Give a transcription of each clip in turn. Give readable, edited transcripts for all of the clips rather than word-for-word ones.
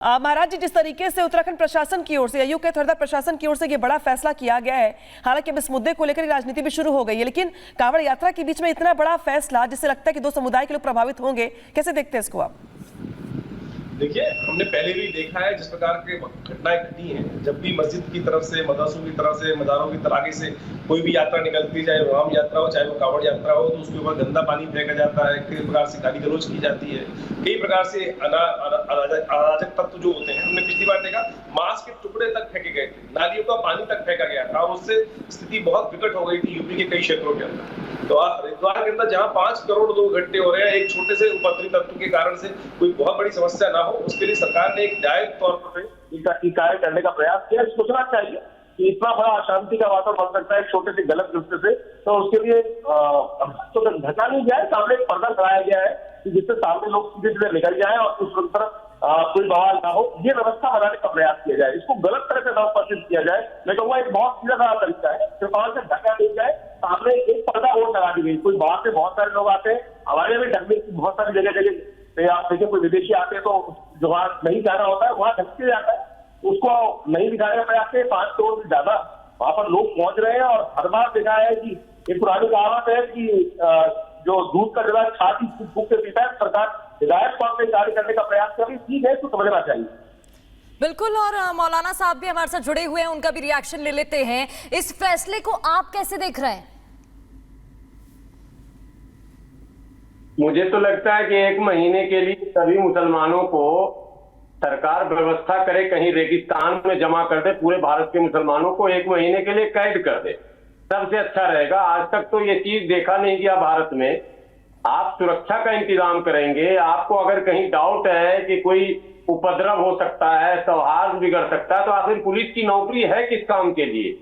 महाराज जी, जिस तरीके से उत्तराखंड प्रशासन की ओर से, आयु के थरदा प्रशासन की ओर से ये बड़ा फैसला किया गया है, हालांकि अब इस मुद्दे को लेकर राजनीति भी शुरू हो गई है, लेकिन कांवड़ यात्रा के बीच में इतना बड़ा फैसला जिससे लगता है कि दो समुदाय के लोग प्रभावित होंगे, कैसे देखते हैं इसको आप? देखिए, हमने पहले भी देखा है जिस प्रकार की घटनाएं घटी हैं, जब भी मस्जिद की तरफ से, मदरसों की तरफ से, मज़ारों की तरागे से कोई भी यात्रा निकलती, चाहे वो राम यात्रा हो, चाहे वो कांवड़ यात्रा हो, तो उसके ऊपर गंदा पानी फेंका जाता है, कई प्रकार से गाली गलौज की जाती है, कई प्रकार से अराजक तत्व जो होते हैं। हमने पिछली बार देखा मांस के टुकड़े तक फेंके गए थे, नालियों का पानी तक फेंका गया था, और उससे स्थिति बहुत विकट हो गई थी यूपी के कई क्षेत्रों के अंदर। तो हरिद्वार के अंदर जहां 5 करोड़ लोग इकट्ठे हो रहे हैं एक छोटे से उपद्रवी तत्व के कारण से कोई बहुत बड़ी समस्या ना हो, उसके लिए सरकार ने एक न्यायिक तौर पर कार्य करने का प्रयास किया। सोचना चाहिए कि इतना बड़ा अशांति का वातावरण बन सकता है छोटे से गलत दृष्टि से, तो उसके लिए तो ढका नहीं गया है, सामने एक पर्दा कराया गया है कि जिससे सामने लोग सीधे सीधे निकल जाए और उस तरफ कोई बवाल ना हो, ये व्यवस्था बनाने का प्रयास किया जाए। इसको गलत तरह से नवपरिचित किया जाए, मैं कहूँगा एक बहुत सीधा साधा तरीका है, त्रिपाल से ढका नहीं जाए, सामने एक पर्दा और लगा दी गई। कोई बाहर से बहुत सारे लोग आते हैं, हमारे भी ढकने की बहुत सारी जगह आप देखिए, कोई विदेशी आते हैं तो जो वहाँ नहीं जाना होता है वहाँ ढक के जाता है, उसको नहीं दिखाने का प्रयास है। 5 करोड़ से ज्यादा वहां पर लोग पहुंच रहे हैं, और हर बार देखा है कि एक पुरानी कहावत है कि जो दूध का जला छाती फूक के पीता है, सरकार हिदायत तौर पर कार्य करने का प्रयास कर रही है, ठीक है, इसको समझना चाहिए। बिल्कुल, और मौलाना साहब भी हमारे साथ जुड़े हुए हैं, उनका भी रिएक्शन ले लेते हैं। इस फैसले को आप कैसे देख रहे हैं? मुझे तो लगता है कि 1 महीने के लिए सभी मुसलमानों को सरकार व्यवस्था करे, कहीं रेगिस्तान में जमा कर दे, पूरे भारत के मुसलमानों को 1 महीने के लिए कैद कर दे, सबसे अच्छा रहेगा। आज तक तो ये चीज देखा नहीं गया भारत में। आप सुरक्षा का इंतजाम करेंगे, आपको अगर कहीं डाउट है कि कोई उपद्रव हो सकता है, सौहार्द बिगड़ सकता है, तो आखिर पुलिस की नौकरी है किस काम के लिए?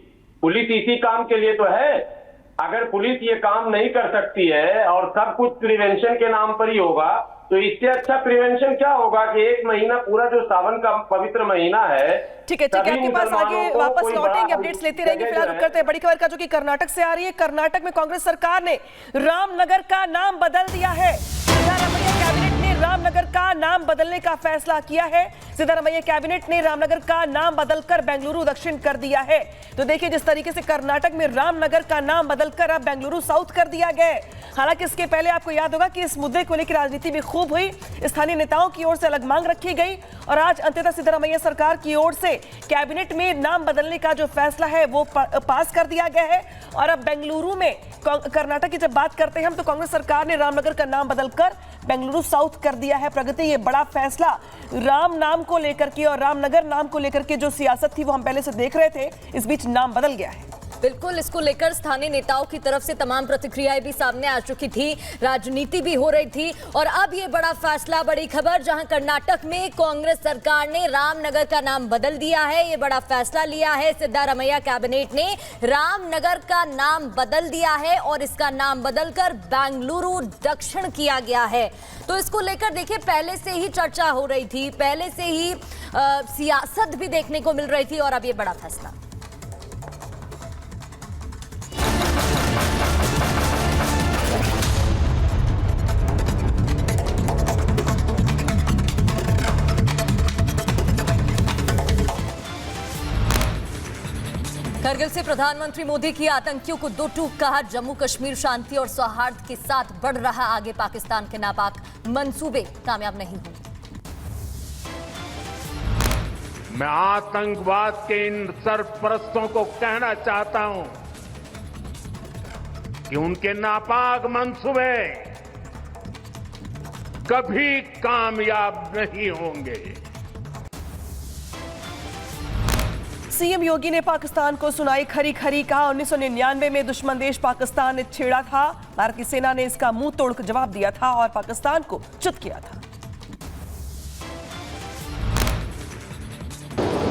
पुलिस इसी काम के लिए तो है। अगर पुलिस ये काम नहीं कर सकती है और सब कुछ प्रिवेंशन के नाम पर ही होगा, तो इससे अच्छा प्रिवेंशन क्या होगा कि 1 महीना पूरा जो सावन का पवित्र महीना है। ठीक है, आपके पास आगे वापस लौटेंगे, अपडेट्स लेते रहेंगे। फिलहाल रुक करते हैं बड़ी खबर का, जो कि कर्नाटक से आ रही है। कर्नाटक में कांग्रेस सरकार ने रामनगर का नाम बदल दिया है। सिद्धारमैया कैबिनेट ने रामनगर का नाम बदलने का फैसला किया है। सिद्धारमैया कैबिनेट ने रामनगर का नाम बदलकर बेंगलुरु दक्षिण कर दिया है। तो देखिए, जिस तरीके से कर्नाटक में रामनगर का नाम बदलकर अब बेंगलुरु साउथ कर दिया गया है। हालांकि इसके पहले आपको याद होगा कि इस मुद्दे को लेकर राजनीति भी खूब हुई, स्थानीय नेताओं की ओर से अलग मांग रखी गई, और आज अंततः सिद्धारमैया सरकार की ओर से कैबिनेट में नाम बदलने का जो फैसला है वो पास कर दिया गया है। और अब बेंगलुरु में, कर्नाटक की जब बात करते हैं हम, तो कांग्रेस सरकार ने रामनगर का नाम बदलकर बेंगलुरु साउथ कर दिया है। प्रगति, ये बड़ा फैसला राम नाम को लेकर के और रामनगर नाम को लेकर के जो सियासत थी वो हम पहले से देख रहे थे, इस बीच नाम बदल गया है। बिल्कुल, इसको लेकर स्थानीय नेताओं की तरफ से तमाम प्रतिक्रियाएं भी सामने आ चुकी थी, राजनीति भी हो रही थी, और अब ये बड़ा फैसला, बड़ी खबर, जहां कर्नाटक में कांग्रेस सरकार ने रामनगर का नाम बदल दिया है। ये बड़ा फैसला लिया है सिद्धारमैया कैबिनेट ने, रामनगर का नाम बदल दिया है और इसका नाम बदलकर बेंगलुरु दक्षिण किया गया है। तो इसको लेकर देखिए, पहले से ही चर्चा हो रही थी, पहले से ही सियासत भी देखने को मिल रही थी, और अब ये बड़ा फैसला। करगिल से प्रधानमंत्री मोदी की आतंकियों को दो टूक कहा। जम्मू कश्मीर शांति और सौहार्द के साथ बढ़ रहा आगे, पाकिस्तान के नापाक मंसूबे कामयाब नहीं हुए। मैं आतंकवाद के इन सरपरस्तों को कहना चाहता हूं कि उनके नापाक मंसूबे कभी कामयाब नहीं होंगे। सीएम योगी ने पाकिस्तान को सुनाई खरी खरी, कहा 1999 में दुश्मन देश पाकिस्तान ने छेड़ा था, भारतीय सेना ने इसका मुंह तोड़ जवाब दिया था और पाकिस्तान को च्युत किया था।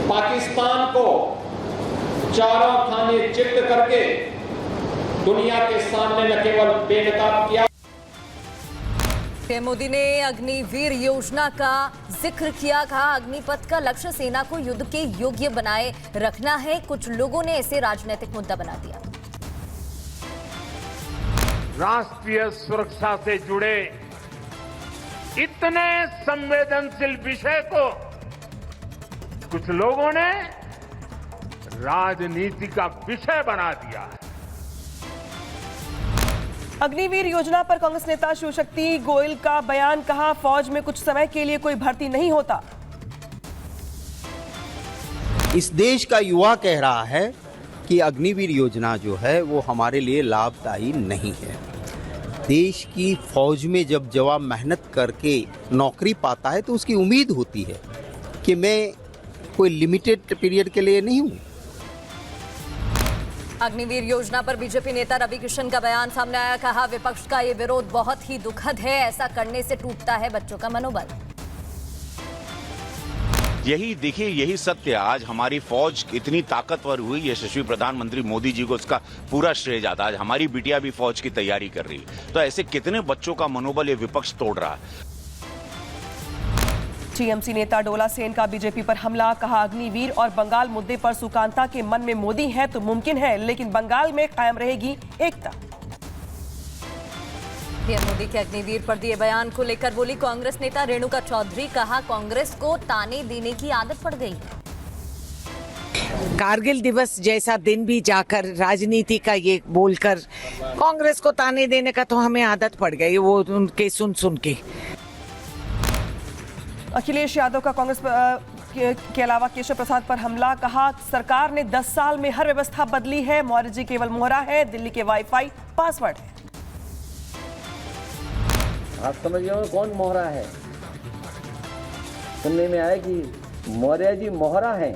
पाकिस्तान को चारों खाने चित्त करके दुनिया के सामने न केवल बेनकाब किया। मोदी ने अग्निवीर योजना का जिक्र किया, कहा अग्निपथ का लक्ष्य सेना को युद्ध के योग्य बनाए रखना है। कुछ लोगों ने इसे राजनीतिक मुद्दा बना दिया। राष्ट्रीय सुरक्षा से जुड़े इतने संवेदनशील विषय को कुछ लोगों ने राजनीति का विषय बना दिया है। अग्निवीर योजना पर कांग्रेस नेता शिवशक्ति गोयल का बयान, कहा फौज में कुछ समय के लिए कोई भर्ती नहीं होता। इस देश का युवा कह रहा है कि अग्निवीर योजना जो है वो हमारे लिए लाभदायी नहीं है। देश की फौज में जब जवान मेहनत करके नौकरी पाता है तो उसकी उम्मीद होती है कि मैं कोई लिमिटेड पीरियड के लिए नहीं हूँ। अग्निवीर योजना पर बीजेपी नेता रवि किशन का बयान सामने आया, कहा विपक्ष का ये विरोध बहुत ही दुखद है, ऐसा करने से टूटता है बच्चों का मनोबल। यही देखिए, यही सत्य आज हमारी फौज इतनी ताकतवर हुई, यशस्वी प्रधानमंत्री मोदी जी को उसका पूरा श्रेय जाता है। आज हमारी बिटिया भी फौज की तैयारी कर रही है, तो ऐसे कितने बच्चों का मनोबल ये विपक्ष तोड़ रहा है। टीएमसी नेता डोला सेन का बीजेपी पर हमला, कहा अग्निवीर और बंगाल मुद्दे पर सुकांता के मन में मोदी है तो मुमकिन है, लेकिन बंगाल में कायम रहेगी एकता। पीएम मोदी के अग्निवीर पर दिए बयान को लेकर बोली कांग्रेस नेता रेणुका चौधरी, कहा कांग्रेस को ताने देने की आदत पड़ गई। कारगिल दिवस जैसा दिन भी जाकर राजनीति का ये बोलकर कांग्रेस को ताने देने का तो हमें आदत पड़ गई, वो उनके सुन सुन के। अखिलेश यादव का कांग्रेस के अलावा केशव प्रसाद पर हमला, कहा सरकार ने 10 साल में हर व्यवस्था बदली है, मौर्य जी केवल मोहरा है, दिल्ली के वाईफाई पासवर्ड है। आप समझ गए कौन मोहरा है? सुनने में आया कि मौर्य जी मोहरा हैं।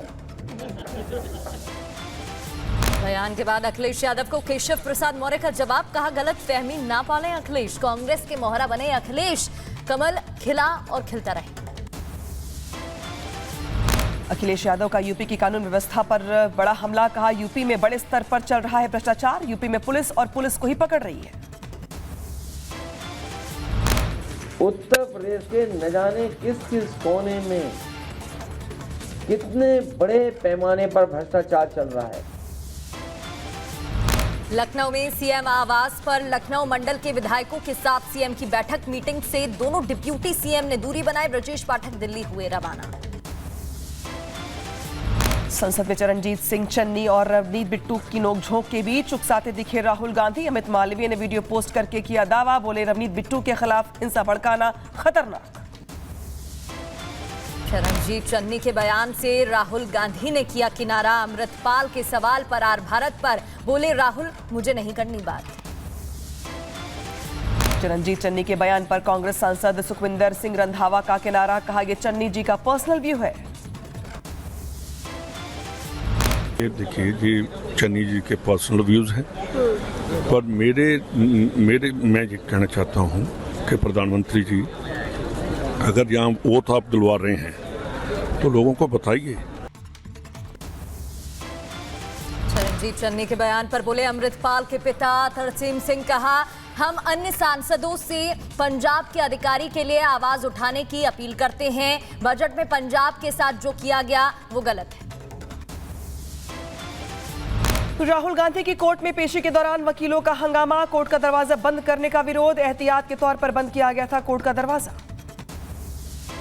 बयान के बाद अखिलेश यादव को केशव प्रसाद मौर्य का जवाब, कहा गलत फहमी ना पालें अखिलेश, कांग्रेस के मोहरा बने अखिलेश, कमल खिला और खिलता रहे। अखिलेश यादव का यूपी की कानून व्यवस्था पर बड़ा हमला, कहा यूपी में बड़े स्तर पर चल रहा है भ्रष्टाचार, यूपी में पुलिस और पुलिस को ही पकड़ रही है। उत्तर प्रदेश के न जाने किस किस कोने में कितने बड़े पैमाने पर भ्रष्टाचार चल रहा है। लखनऊ में सीएम आवास पर लखनऊ मंडल के विधायकों के साथ सीएम की बैठक, मीटिंग से दोनों डिप्यूटी सीएम ने दूरी बनाई, ब्रजेश पाठक दिल्ली हुए रवाना। संसद में चरणजीत सिंह चन्नी और रवनीत बिट्टू की नोकझोंक के बीच उकसाते दिखे राहुल गांधी, अमित मालवीय ने वीडियो पोस्ट करके किया दावा, बोले रवनीत बिट्टू के खिलाफ हिंसा भड़काना खतरनाक। चरणजीत चन्नी के बयान से राहुल गांधी ने किया किनारा, अमृतपाल के सवाल पर आर भारत पर बोले राहुल मुझे नहीं करनी बात। चरणजीत चन्नी के बयान पर कांग्रेस सांसद सुखविंदर सिंह रंधावा का किनारा, कहा यह चन्नी जी का पर्सनल व्यू है। देखिए ये चन्नी जी के पर्सनल व्यूज हैं, पर मैं ये कहना चाहता हूँ कि प्रधानमंत्री जी अगर यहाँ वोट आप दिलवा रहे हैं तो लोगों को बताइए। चरणजीत चन्नी के बयान पर बोले अमृतपाल के पिता तरसेम सिंह, कहा हम अन्य सांसदों से पंजाब के अधिकारी के लिए आवाज उठाने की अपील करते हैं, बजट में पंजाब के साथ जो किया गया वो गलत है। राहुल गांधी की कोर्ट में पेशी के दौरान वकीलों का हंगामा, कोर्ट का दरवाजा बंद करने का विरोध, एहतियात के तौर पर बंद किया गया था कोर्ट का दरवाजा।